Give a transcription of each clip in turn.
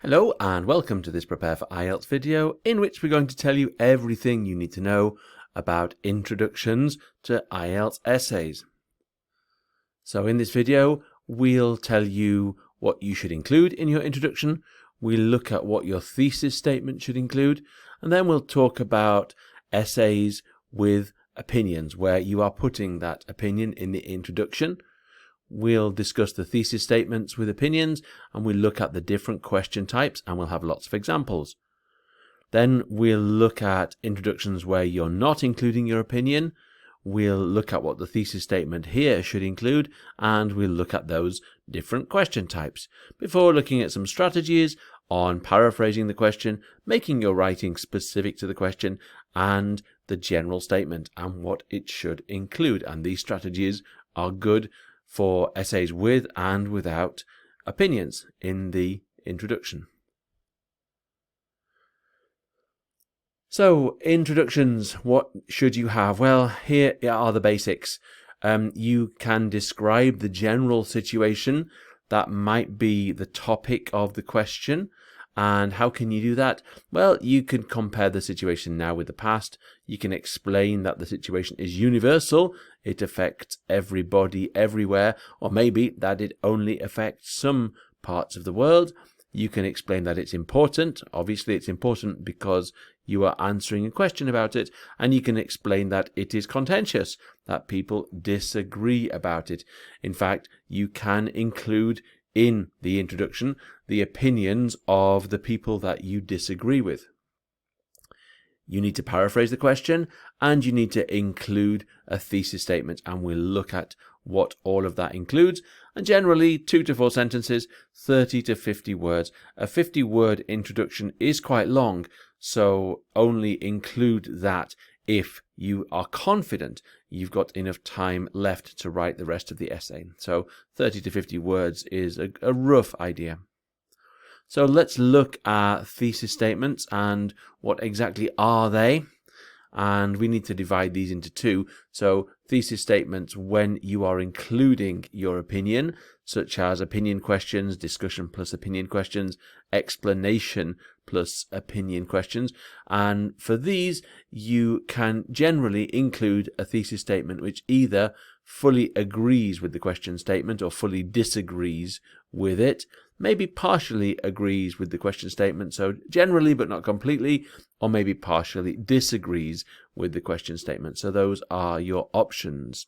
Hello and welcome to this Prepare for IELTS video, in which we're going to tell you everything you need to know about introductions to IELTS essays. So in this video, we'll tell you what you should include in your introduction, we'll look at what your thesis statement should include, and then we'll talk about essays with opinions, where you are putting that opinion in the introduction. We'll discuss the thesis statements with opinions, and we'll look at the different question types, and we'll have lots of examples. Then we'll look at introductions where you're not including your opinion. We'll look at what the thesis statement here should include, and we'll look at those different question types before looking at some strategies on paraphrasing the question, making your writing specific to the question, and the general statement and what it should include. And these strategies are good for essays with and without opinions in the introduction. So, introductions, what should you have? Well, here are the basics. You can describe the general situation that might be the topic of the question. And how can you do that? Well, you can compare the situation now with the past. You can explain that the situation is universal. It affects everybody everywhere, or maybe that it only affects some parts of the world. You can explain that it's important. Obviously, it's important because you are answering a question about it. And you can explain that it is contentious, that people disagree about it. In fact, you can include in the introduction the opinions of the people that you disagree with. You need to paraphrase the question, and you need to include a thesis statement, and we'll look at what all of that includes. And generally 2 to 4 sentences, 30 to 50 words. A 50-word introduction is quite long, so only include that if you are confident you've got enough time left to write the rest of the essay. So 30 to 50 words is a rough idea. So let's look at thesis statements and what exactly are they. And we need to divide these into 2. So thesis statements when you are including your opinion, such as opinion questions, discussion plus opinion questions, explanation plus opinion questions. And for these, you can generally include a thesis statement which either fully agrees with the question statement or fully disagrees with it, maybe partially agrees with the question statement, so generally but not completely, or maybe partially disagrees with the question statement. So those are your options.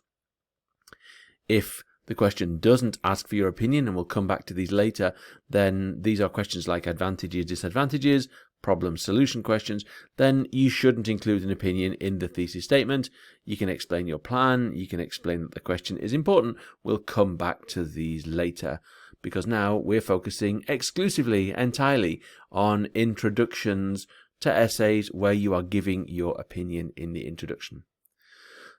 If the question doesn't ask for your opinion, and we'll come back to these later, then these are questions like advantages, disadvantages, problem solution questions, then you shouldn't include an opinion in the thesis statement. You can explain your plan, you can explain that the question is important. We'll come back to these later, because now we're focusing exclusively, entirely on introductions to essays where you are giving your opinion in the introduction.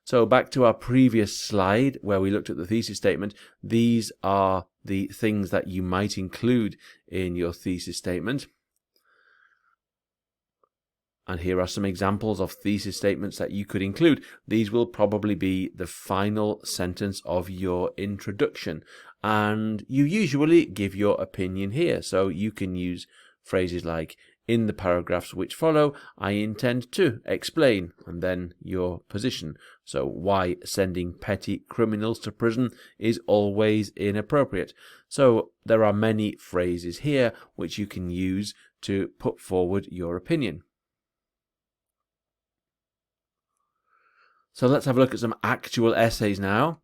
So back to our previous slide where we looked at the thesis statement. These are the things that you might include in your thesis statement. And here are some examples of thesis statements that you could include. These will probably be the final sentence of your introduction. And you usually give your opinion here. So you can use phrases like, in the paragraphs which follow, I intend to explain, and then your position. So why sending petty criminals to prison is always inappropriate. So there are many phrases here which you can use to put forward your opinion. So let's have a look at some actual essays now.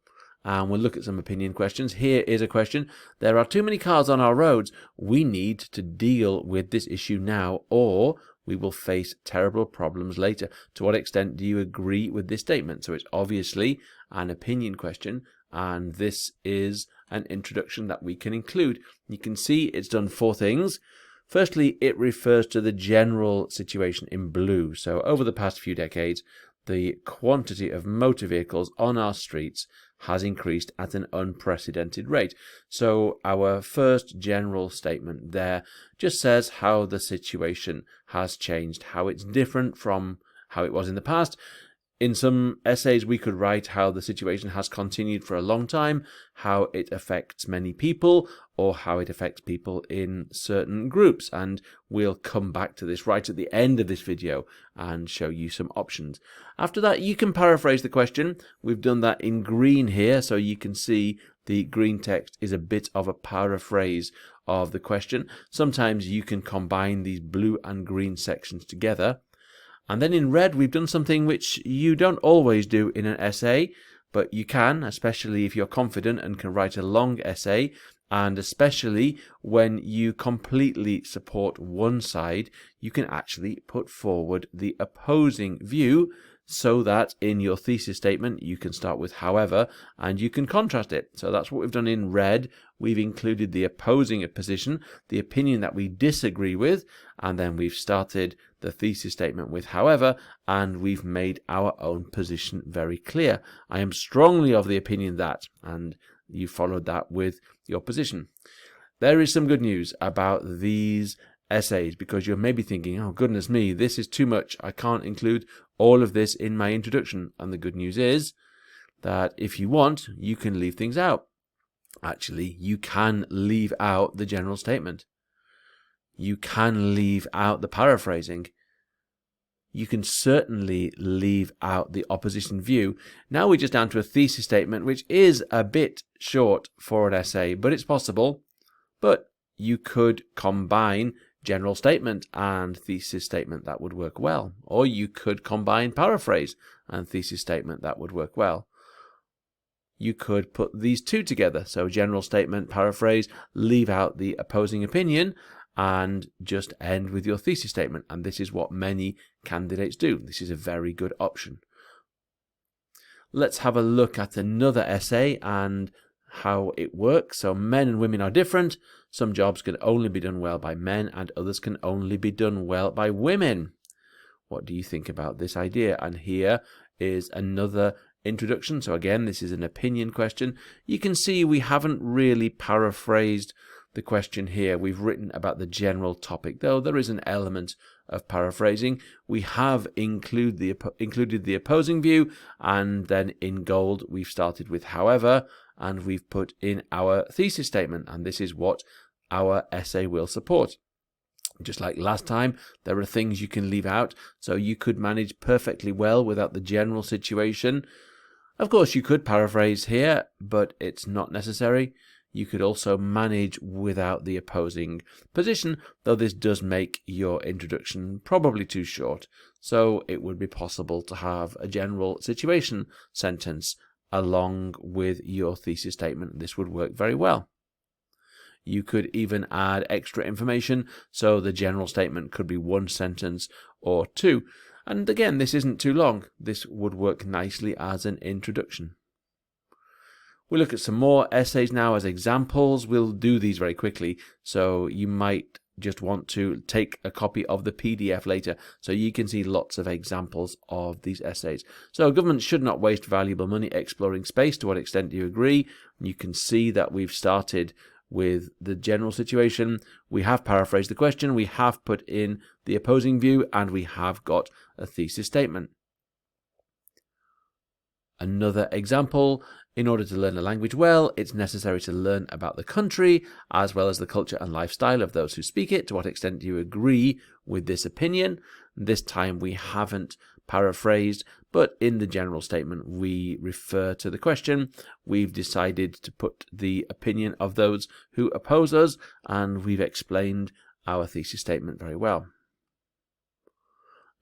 And we'll look at some opinion questions. Here is a question. There are too many cars on our roads. We need to deal with this issue now, or we will face terrible problems later. To what extent do you agree with this statement? So it's obviously an opinion question, and this is an introduction that we can include. You can see it's done 4 things. Firstly, it refers to the general situation in blue. So over the past few decades, the quantity of motor vehicles on our streets has increased at an unprecedented rate. So our first general statement there just says how the situation has changed, how it's different from how it was in the past. In some essays, we could write how the situation has continued for a long time, how it affects many people, or how it affects people in certain groups. And we'll come back to this right at the end of this video and show you some options. After that, you can paraphrase the question. We've done that in green here, so you can see the green text is a bit of a paraphrase of the question. Sometimes you can combine these blue and green sections together. And then in red, we've done something which you don't always do in an essay, but you can, especially if you're confident and can write a long essay, and especially when you completely support one side, you can actually put forward the opposing view, so that in your thesis statement you can start with however, and you can contrast it. So that's what we've done in red. We've included the opposing position, the opinion that we disagree with, and then we've started the thesis statement with however, and we've made our own position very clear. I am strongly of the opinion that, and you followed that with your position. There is some good news about these essays, because you're maybe thinking, oh goodness me, this is too much. I can't include all of this in my introduction. And the good news is that if you want, you can leave things out. Actually, you can leave out the general statement. You can leave out the paraphrasing. You can certainly leave out the opposition view. Now we're just down to a thesis statement, which is a bit short for an essay, but it's possible. But you could combine general statement and thesis statement. That would work well. Or you could combine paraphrase and thesis statement. That would work well. You could put these two together. So general statement, paraphrase, leave out the opposing opinion, and just end with your thesis statement. And this is what many candidates do. This is a very good option. Let's have a look at another essay and how it works. So men and women are different. Some jobs can only be done well by men, and others can only be done well by women. What do you think about this idea? And here is another introduction. So again, this is an opinion question. You can see we haven't really paraphrased the question here. We've written about the general topic, though there is an element of paraphrasing. We have included the opposing view, and then in gold we've started with however, and we've put in our thesis statement, and this is what our essay will support. Just like last time, there are things you can leave out, so you could manage perfectly well without the general situation. Of course, you could paraphrase here, but it's not necessary. You could also manage without the opposing position, though this does make your introduction probably too short. So it would be possible to have a general situation sentence along with your thesis statement. This would work very well. You could even add extra information, so the general statement could be one sentence or two. And again, this isn't too long. This would work nicely as an introduction. We'll look at some more essays now as examples. We'll do these very quickly, so you might just want to take a copy of the PDF later so you can see lots of examples of these essays. So government should not waste valuable money exploring space. To what extent do you agree? You can see that we've started with the general situation. We have paraphrased the question, we have put in the opposing view, and we have got a thesis statement. Another example: in order to learn a language well, it's necessary to learn about the country as well as the culture and lifestyle of those who speak it. To what extent do you agree with this opinion? This time we haven't paraphrased, but in the general statement we refer to the question. We've decided to put the opinion of those who oppose us, and we've explained our thesis statement very well.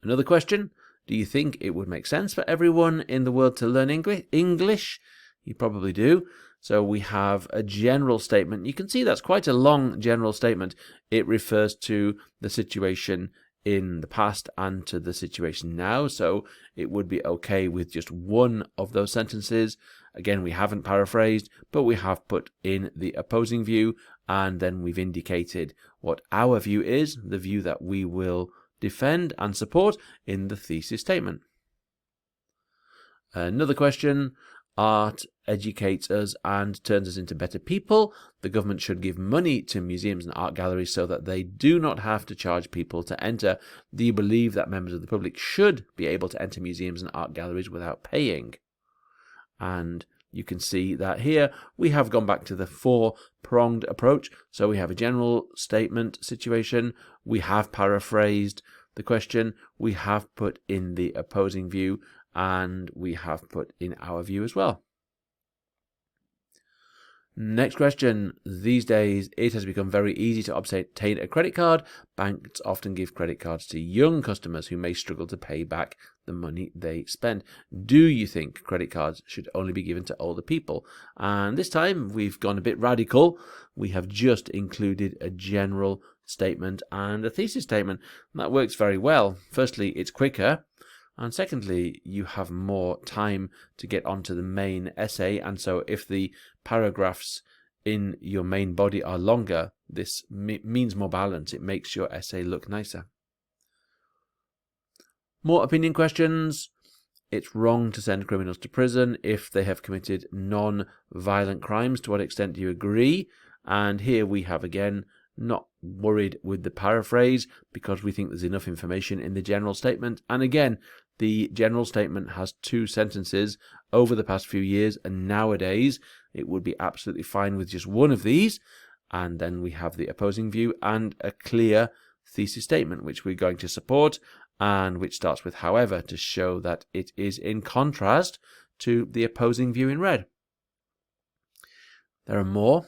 Another question: do you think it would make sense for everyone in the world to learn English? You probably do. So we have a general statement. You can see that's quite a long general statement. It refers to the situation in the past and to the situation now. So it would be okay with just one of those sentences. Again, we haven't paraphrased, but we have put in the opposing view, and then we've indicated what our view is, the view that we will defend and support in the thesis statement. Another question: Art educates us and turns us into better people. The government should give money to museums and art galleries so that they do not have to charge people to enter. Do you believe that members of the public should be able to enter museums and art galleries without paying? And you can see that here we have gone back to the four-pronged approach. So we have a general statement situation, we have paraphrased the question, we have put in the opposing view, and we have put in our view as well. Next question. These days, it has become very easy to obtain a credit card. Banks often give credit cards to young customers who may struggle to pay back the money they spend. Do you think credit cards should only be given to older people? And this time, we've gone a bit radical. We have just included a general statement and a thesis statement. That works very well. Firstly, it's quicker. And secondly, you have more time to get onto the main essay. And so if the paragraphs in your main body are longer, this means more balance. It makes your essay look nicer. More opinion questions. It's wrong to send criminals to prison if they have committed non-violent crimes. To what extent do you agree? And here we have again not worried with the paraphrase because we think there's enough information in the general statement. And again, the general statement has two sentences over the past few years, and nowadays it would be absolutely fine with just one of these. And then we have the opposing view and a clear thesis statement, which we're going to support, and which starts with however to show that it is in contrast to the opposing view in red. There are more.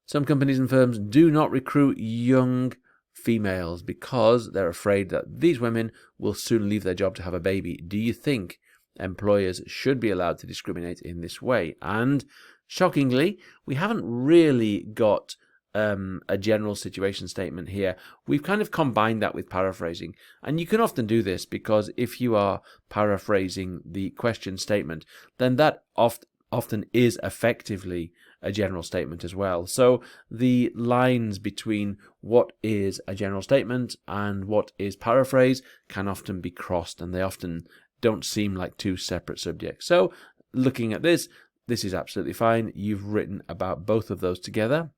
Some companies and firms do not recruit young females because they're afraid that these women will soon leave their job to have a baby. Do you think employers should be allowed to discriminate in this way? And shockingly, we haven't really got a general situation statement here. We've kind of combined that with paraphrasing. And you can often do this because if you are paraphrasing the question statement, then that often is effectively a general statement as well. So the lines between what is a general statement and what is paraphrase can often be crossed, and they often don't seem like two separate subjects. So looking at this is absolutely fine. You've written about both of those together.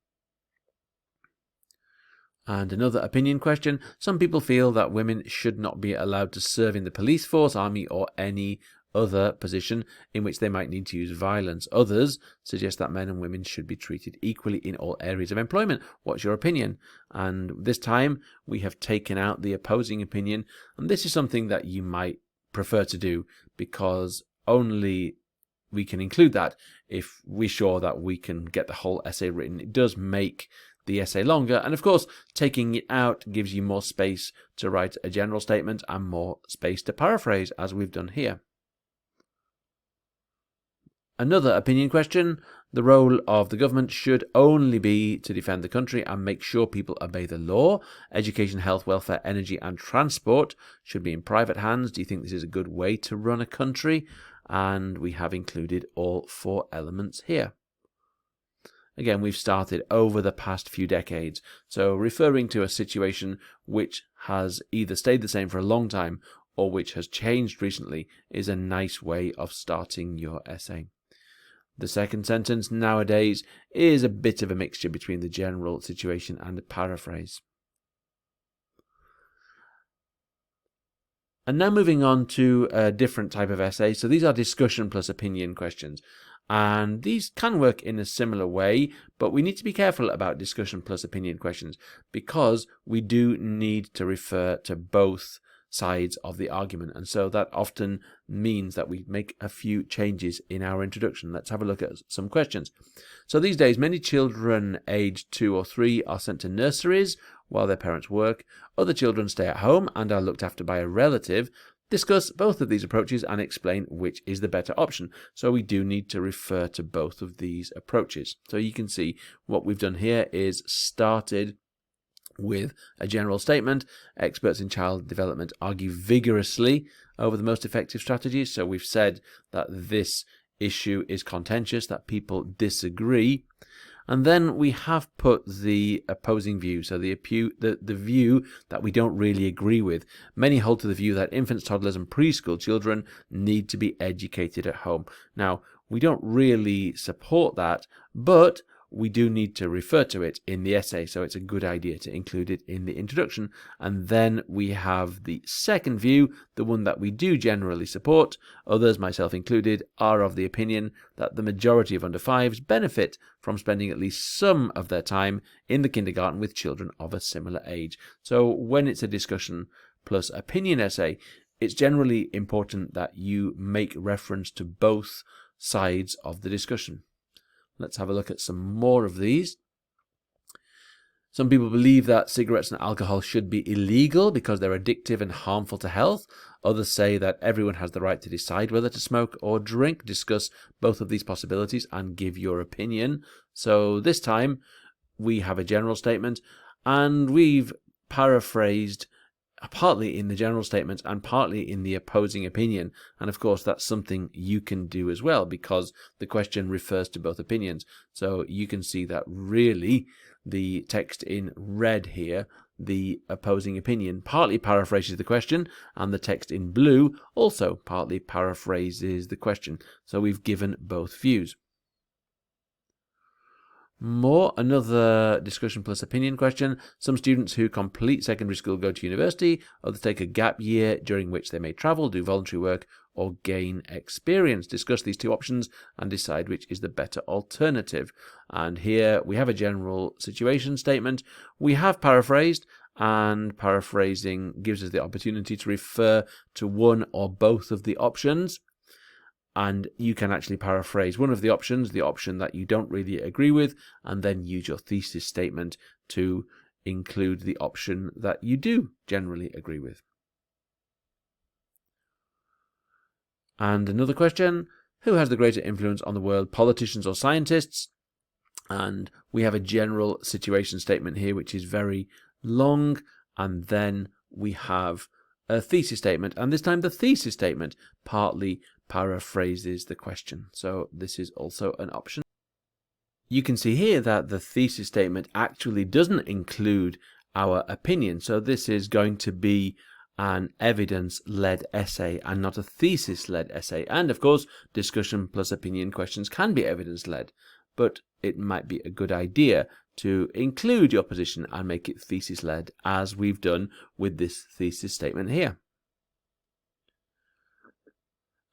And another opinion question. Some people feel that women should not be allowed to serve in the police force, army, or any other position in which they might need to use violence. Others suggest that men and women should be treated equally in all areas of employment. What's your opinion? And this time we have taken out the opposing opinion, and this is something that you might prefer to do because only we can include that if we're sure that we can get the whole essay written. It does make the essay longer, and of course taking it out gives you more space to write a general statement and more space to paraphrase, as we've done here. Another opinion question. The role of the government should only be to defend the country and make sure people obey the law. Education, health, welfare, energy and transport should be in private hands. Do you think this is a good way to run a country? And we have included all four elements here. Again, we've started over the past few decades, so referring to a situation which has either stayed the same for a long time or which has changed recently is a nice way of starting your essay. The second sentence nowadays is a bit of a mixture between the general situation and the paraphrase. And now moving on to a different type of essay. So these are discussion plus opinion questions. And these can work in a similar way, but we need to be careful about discussion plus opinion questions because we do need to refer to both sides of the argument, and so that often means that we make a few changes in our introduction. Let's have a look at some questions. So these days many children aged 2 or 3 are sent to nurseries while their parents work. Other children stay at home and are looked after by a relative. Discuss both of these approaches and explain which is the better option. So we do need to refer to both of these approaches. So you can see what we've done here is started with a general statement. Experts in child development argue vigorously over the most effective strategies. So we've said that this issue is contentious, that people disagree. And then we have put the opposing view, so the view that we don't really agree with. Many hold to the view that infants, toddlers and preschool children need to be educated at home. Now, We don't really support that, but we do need to refer to it in the essay, so it's a good idea to include it in the introduction. And then we have the second view, the one that we do generally support. Others, myself included, are of the opinion that the majority of under 5s benefit from spending at least some of their time in the kindergarten with children of a similar age. So when it's a discussion plus opinion essay, it's generally important that you make reference to both sides of the discussion. Let's have a look at some more of these. Some people believe that cigarettes and alcohol should be illegal because they're addictive and harmful to health. Others say that everyone has the right to decide whether to smoke or drink. Discuss both of these possibilities and give your opinion. So this time we have a general statement, and we've paraphrased partly in the general statement and partly in the opposing opinion. And of course, that's something you can do as well, because the question refers to both opinions. So you can see that really the text in red here, the opposing opinion, partly paraphrases the question, and the text in blue also partly paraphrases the question. So we've given both views. Another discussion plus opinion question. Some students who complete secondary school go to university, others take a gap year during which they may travel, do voluntary work, or gain experience. Discuss these two options and decide which is the better alternative. And here we have a general situation statement. We have paraphrased, and paraphrasing gives us the opportunity to refer to one or both of the options. And you can actually paraphrase one of the options, the option that you don't really agree with, and then use your thesis statement to include the option that you do generally agree with. And another question, who has the greater influence on the world, politicians or scientists? And we have a general situation statement here, which is very long, and then we have a thesis statement, and this time the thesis statement partly paraphrases the question. So this is also an option. You can see here that the thesis statement actually doesn't include our opinion. So this is going to be an evidence-led essay and not a thesis-led essay. And of course, discussion plus opinion questions can be evidence-led, but it might be a good idea to include your position and make it thesis-led, as we've done with this thesis statement here.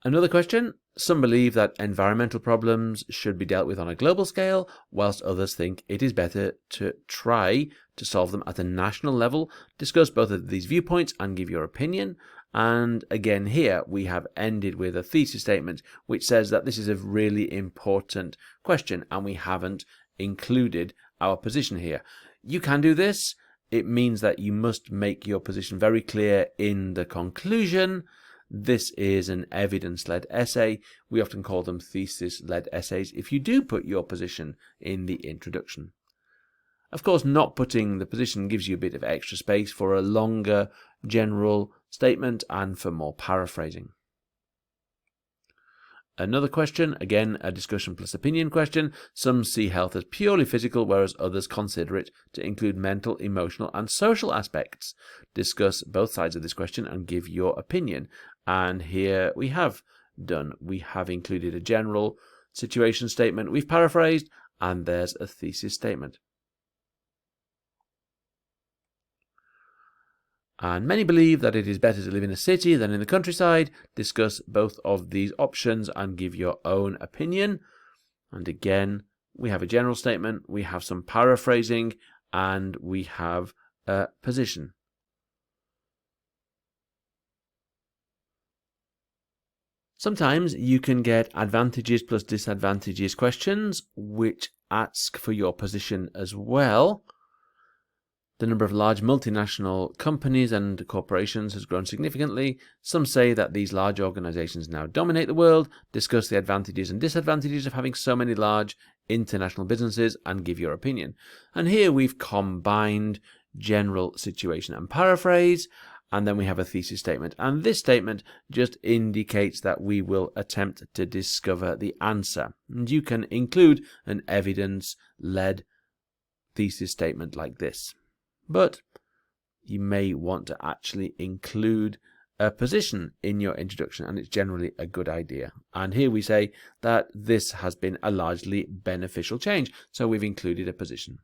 Another question, some believe that environmental problems should be dealt with on a global scale, whilst others think it is better to try to solve them at a national level. Discuss both of these viewpoints and give your opinion. And again here we have ended with a thesis statement which says that this is a really important question and we haven't included our position here. You can do this. It means that you must make your position very clear in the conclusion. This is an evidence-led essay. We often call them thesis-led essays if you do put your position in the introduction. Of course, not putting the position gives you a bit of extra space for a longer general statement and for more paraphrasing. Another question, again a discussion plus opinion question. Some see health as purely physical, whereas others consider it to include mental, emotional and social aspects. Discuss both sides of this question and give your opinion. And here we have included a general situation statement, we've paraphrased, and there's a thesis statement. And many believe that it is better to live in a city than in the countryside. Discuss both of these options and give your own opinion. And again, we have a general statement, we have some paraphrasing, and we have a position. Sometimes you can get advantages plus disadvantages questions, which ask for your position as well. The number of large multinational companies and corporations has grown significantly. Some say that these large organizations now dominate the world. Discuss the advantages and disadvantages of having so many large international businesses and give your opinion. And here we've combined general situation and paraphrase, and then we have a thesis statement. And this statement just indicates that we will attempt to discover the answer. And you can include an evidence-led thesis statement like this. But you may want to actually include a position in your introduction, and it's generally a good idea. And here we say that this has been a largely beneficial change, so we've included a position.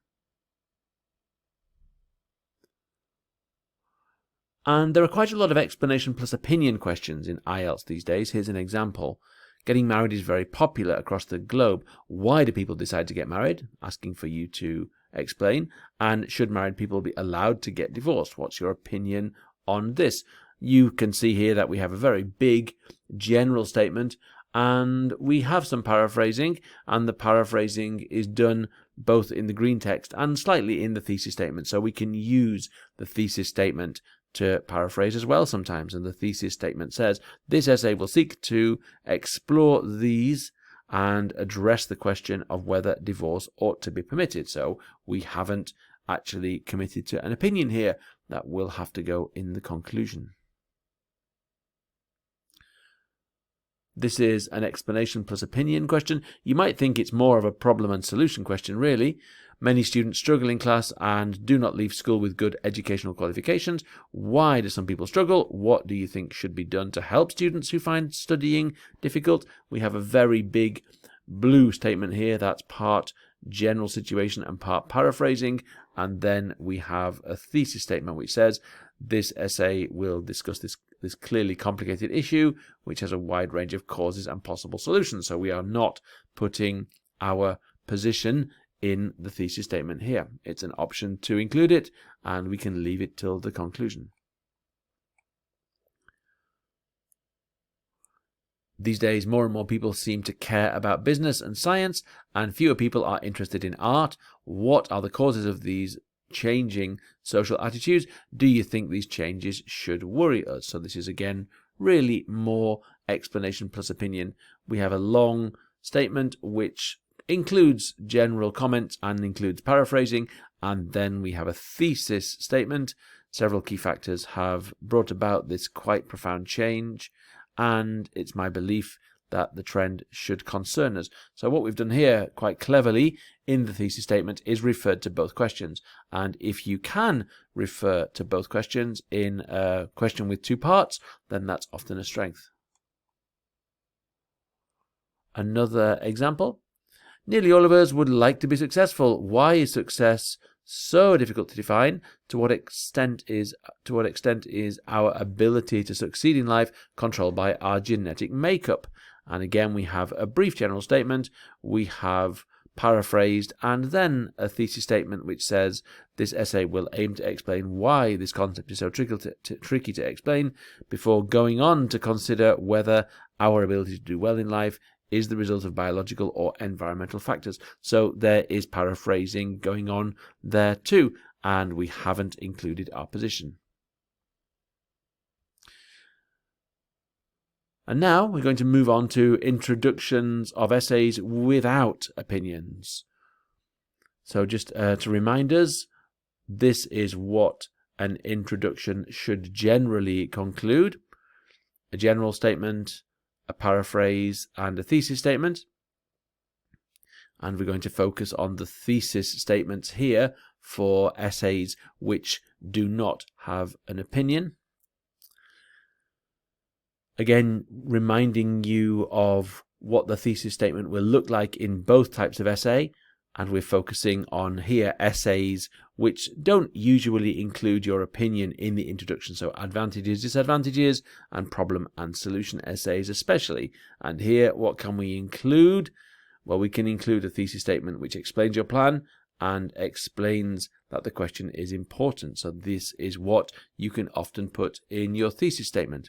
And there are quite a lot of explanation plus opinion questions in IELTS these days. Here's an example. Getting married is very popular across the globe. Why do people decide to get married? Asking for you to explain. And should married people be allowed to get divorced? What's your opinion on this? You can see here that we have a very big general statement, and we have some paraphrasing, and the paraphrasing is done both in the green text and slightly in the thesis statement. So we can use the thesis statement to paraphrase as well sometimes. And the thesis statement says, this essay will seek to explore these and address the question of whether divorce ought to be permitted. So we haven't actually committed to an opinion here. That will have to go in the conclusion. This is an explanation plus opinion question. You might think it's more of a problem and solution question, really. Many students struggle in class and do not leave school with good educational qualifications. Why do some people struggle? What do you think should be done to help students who find studying difficult? We have a very big blue statement here. That's part general situation and part paraphrasing. And then we have a thesis statement which says, this essay will discuss this clearly complicated issue, which has a wide range of causes and possible solutions. So we are not putting our position in the thesis statement here. It's an option to include it, and we can leave it till the conclusion. These days, more and more people seem to care about business and science, and fewer people are interested in art. What are the causes of these changing social attitudes? Do you think these changes should worry us? So this is again really more explanation plus opinion. We have a long statement which includes general comments and includes paraphrasing, and then we have a thesis statement. Several key factors have brought about this quite profound change, and it's my belief that the trend should concern us. So what we've done here quite cleverly in the thesis statement is referred to both questions. And if you can refer to both questions in a question with two parts, then that's often a strength. Another example. Nearly all of us would like to be successful. Why is success so difficult to define? To what extent is our ability to succeed in life controlled by our genetic makeup? And again, we have a brief general statement, we have paraphrased, and then a thesis statement which says this essay will aim to explain why this concept is so tricky to explain, before going on to consider whether our ability to do well in life is the result of biological or environmental factors. So there is paraphrasing going on there too, and we haven't included our position. And now we're going to move on to introductions of essays without opinions. So just to remind us, this is what an introduction should generally conclude: a general statement, a paraphrase, and a thesis statement. And we're going to focus on the thesis statements here for essays which do not have an opinion. Again, reminding you of what the thesis statement will look like in both types of essay, and we're focusing on here essays which don't usually include your opinion in the introduction, so advantages, disadvantages, and problem and solution essays especially. And here, what can we include? Well, we can include a thesis statement which explains your plan and explains that the question is important. So this is what you can often put in your thesis statement.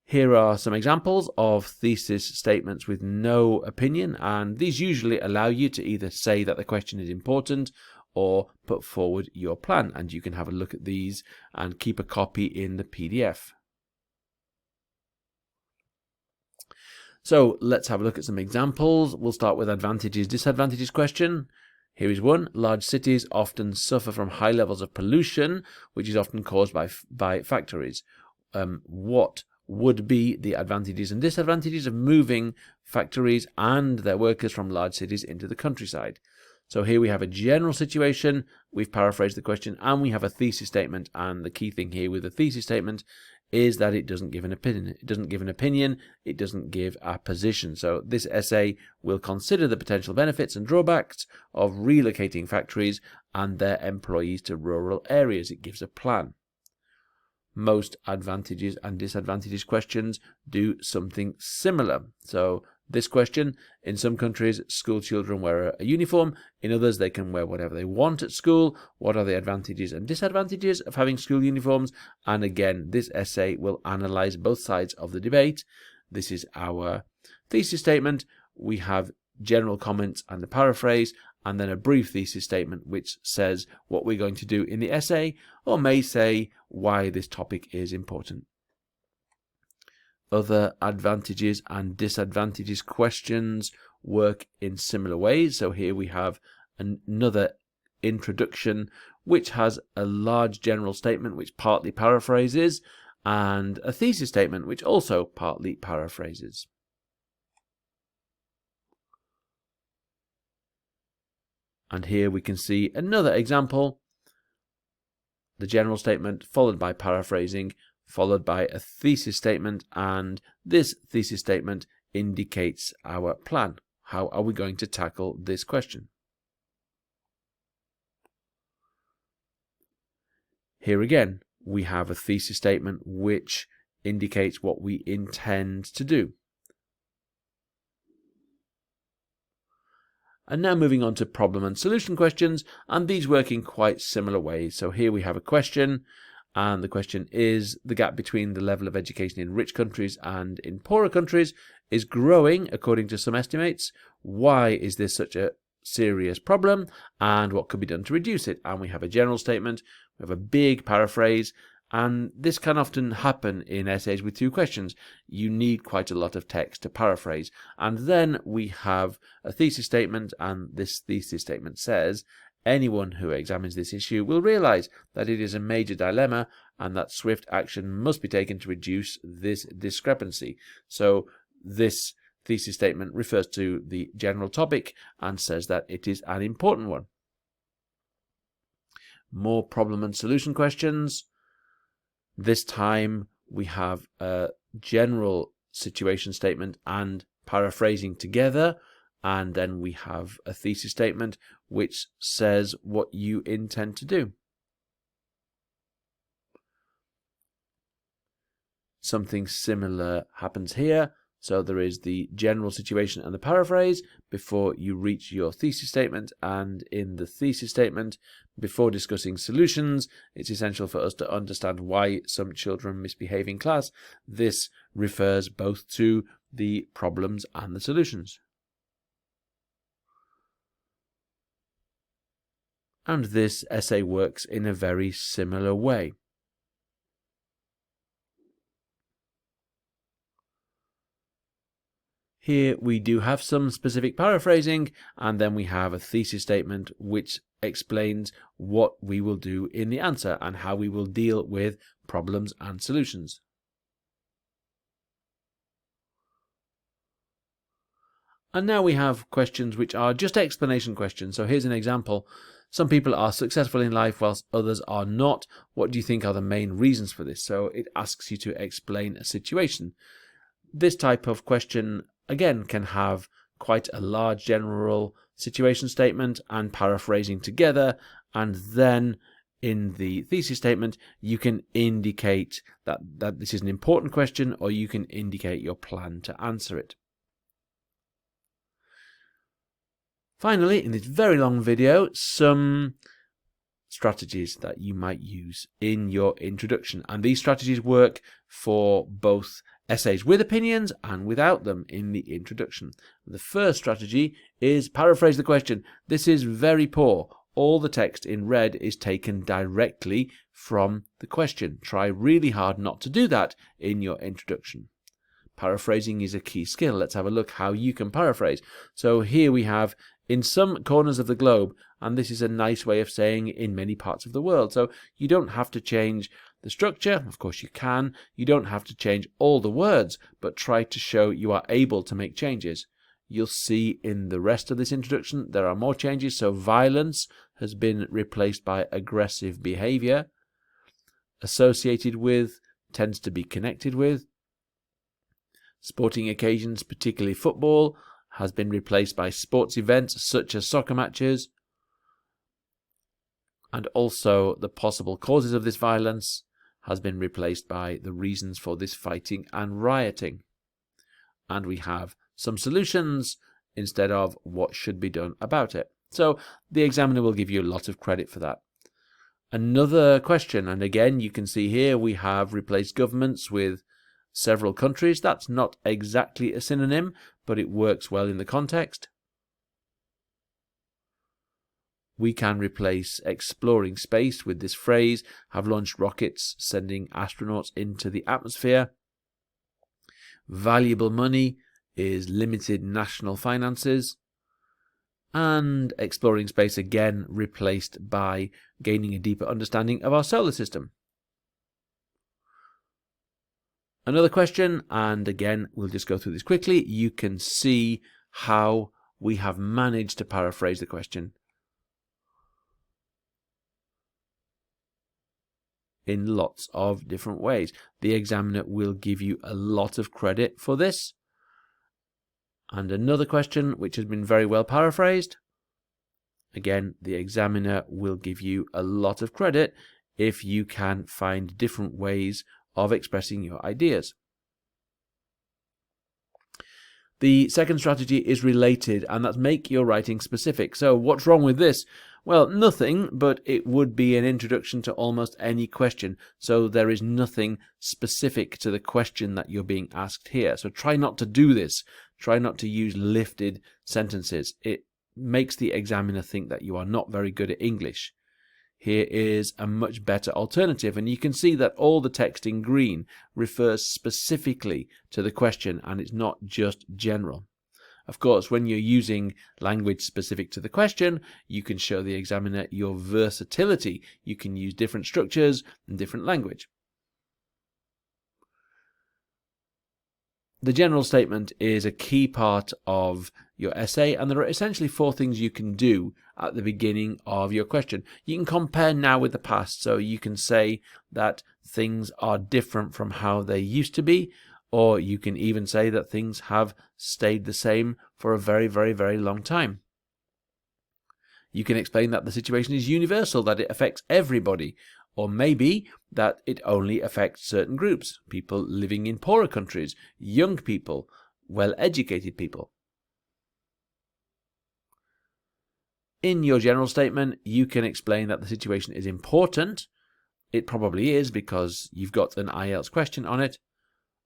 Here are some examples of thesis statements with no opinion, and these usually allow you to either say that the question is important or put forward your plan, and you can have a look at these and keep a copy in the PDF. So let's have a look at some examples. We'll start with advantages, disadvantages question. Here is one. Large cities often suffer from high levels of pollution, which is often caused by factories. What would be the advantages and disadvantages of moving factories and their workers from large cities into the countryside? So here we have a general situation, we've paraphrased the question, and we have a thesis statement. And the key thing here with the thesis statement is that it doesn't give an opinion. It doesn't give an opinion, it doesn't give a position. So this essay will consider the potential benefits and drawbacks of relocating factories and their employees to rural areas. It gives a plan. Most advantages and disadvantages questions do something similar. So this question, in some countries, school children wear a uniform. In others, they can wear whatever they want at school. What are the advantages and disadvantages of having school uniforms? And again, this essay will analyze both sides of the debate. This is our thesis statement. We have general comments and a paraphrase, and then a brief thesis statement which says what we're going to do in the essay, or may say why this topic is important. Other advantages and disadvantages questions work in similar ways. So here we have another introduction which has a large general statement which partly paraphrases, and a thesis statement which also partly paraphrases. And here we can see another example, the general statement followed by paraphrasing, followed by a thesis statement, and this thesis statement indicates our plan. How are we going to tackle this question? Here again, we have a thesis statement which indicates what we intend to do. And now moving on to problem and solution questions, and these work in quite similar ways. So here we have a question, and the question is, the gap between the level of education in rich countries and in poorer countries is growing according to some estimates. Why is this such a serious problem, and what could be done to reduce it? And we have a general statement, we have a big paraphrase, and this can often happen in essays with two questions. You need quite a lot of text to paraphrase. And then we have a thesis statement, and this thesis statement says, anyone who examines this issue will realize that it is a major dilemma and that swift action must be taken to reduce this discrepancy. So this thesis statement refers to the general topic and says that it is an important one. More problem and solution questions. This time we have a general situation statement and paraphrasing together, and then we have a thesis statement which says what you intend to do. Something similar happens here. So there is the general situation and the paraphrase before you reach your thesis statement, and in the thesis statement, before discussing solutions, it's essential for us to understand why some children misbehave in class. This refers both to the problems and the solutions. And this essay works in a very similar way. Here we do have some specific paraphrasing, and then we have a thesis statement which explains what we will do in the answer and how we will deal with problems and solutions. And now we have questions which are just explanation questions. So here's an example. Some people are successful in life whilst others are not. What do you think are the main reasons for this? So it asks you to explain a situation. This type of question again can have quite a large general situation statement and paraphrasing together, and then in the thesis statement you can indicate that this is an important question, or you can indicate your plan to answer it. Finally, in this very long video, some strategies that you might use in your introduction, and these strategies work for both essays with opinions and without them in the introduction. The first strategy is paraphrase the question. This is very poor. All the text in red is taken directly from the question. Try really hard not to do that in your introduction. Paraphrasing is a key skill. Let's have a look how you can paraphrase. So here we have in some corners of the globe, and this is a nice way of saying in many parts of the world. So you don't have to change the structure. Of course you can. You don't have to change all the words, but try to show you are able to make changes. you'll see in the rest of this introduction there are more changes. So violence has been replaced by aggressive behavior. Associated with tends to be connected with. Sporting occasions, particularly football, has been replaced by sports events such as soccer matches. And also the possible causes of this violence has been replaced by the reasons for this fighting and rioting. And we have some solutions instead of what should be done about it. So the examiner will give you a lot of credit for that. Another question, and again you can see here we have replaced governments with several countries. That's not exactly a synonym, but it works well in the context. We can replace exploring space with this phrase, have launched rockets sending astronauts into the atmosphere. Valuable money is limited national finances. And exploring space again replaced by gaining a deeper understanding of our solar system. Another question, and again we'll just go through this quickly. You can see how we have managed to paraphrase the question in lots of different ways. The examiner will give you a lot of credit for this. And another question which has been very well paraphrased. Again, the examiner will give you a lot of credit if you can find different ways of expressing your ideas. The second strategy is related, and that's make your writing specific. So what's wrong with this? Well, nothing, but it would be an introduction to almost any question. So there is nothing specific to the question that you're being asked here. So try not to do this. Try not to use lifted sentences. It makes the examiner think that you are not very good at English. Here is a much better alternative, and you can see that all the text in green refers specifically to the question, and it's not just general. Of course, when you're using language specific to the question, you can show the examiner your versatility. You can use different structures and different language. The general statement is a key part of your essay, and there are essentially 4 things you can do at the beginning of your question. You can compare now with the past, so you can say that things are different from how they used to be, or you can even say that things have stayed the same for a very, very, very long time. You can explain that the situation is universal, that it affects everybody, or maybe that it only affects certain groups, people living in poorer countries, young people, well-educated people. In your general statement, you can explain that the situation is important. It probably is because you've got an IELTS question on it.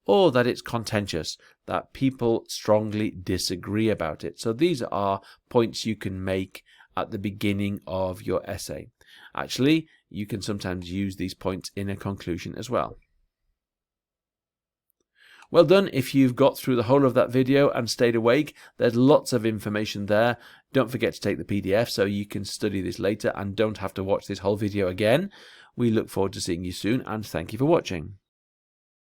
Or that it's contentious, that people strongly disagree about it. So these are points you can make at the beginning of your essay. Actually, you can sometimes use these points in a conclusion as well. Well done if you've got through the whole of that video and stayed awake. There's lots of information there. Don't forget to take the PDF so you can study this later and don't have to watch this whole video again. We look forward to seeing you soon, and thank you for watching.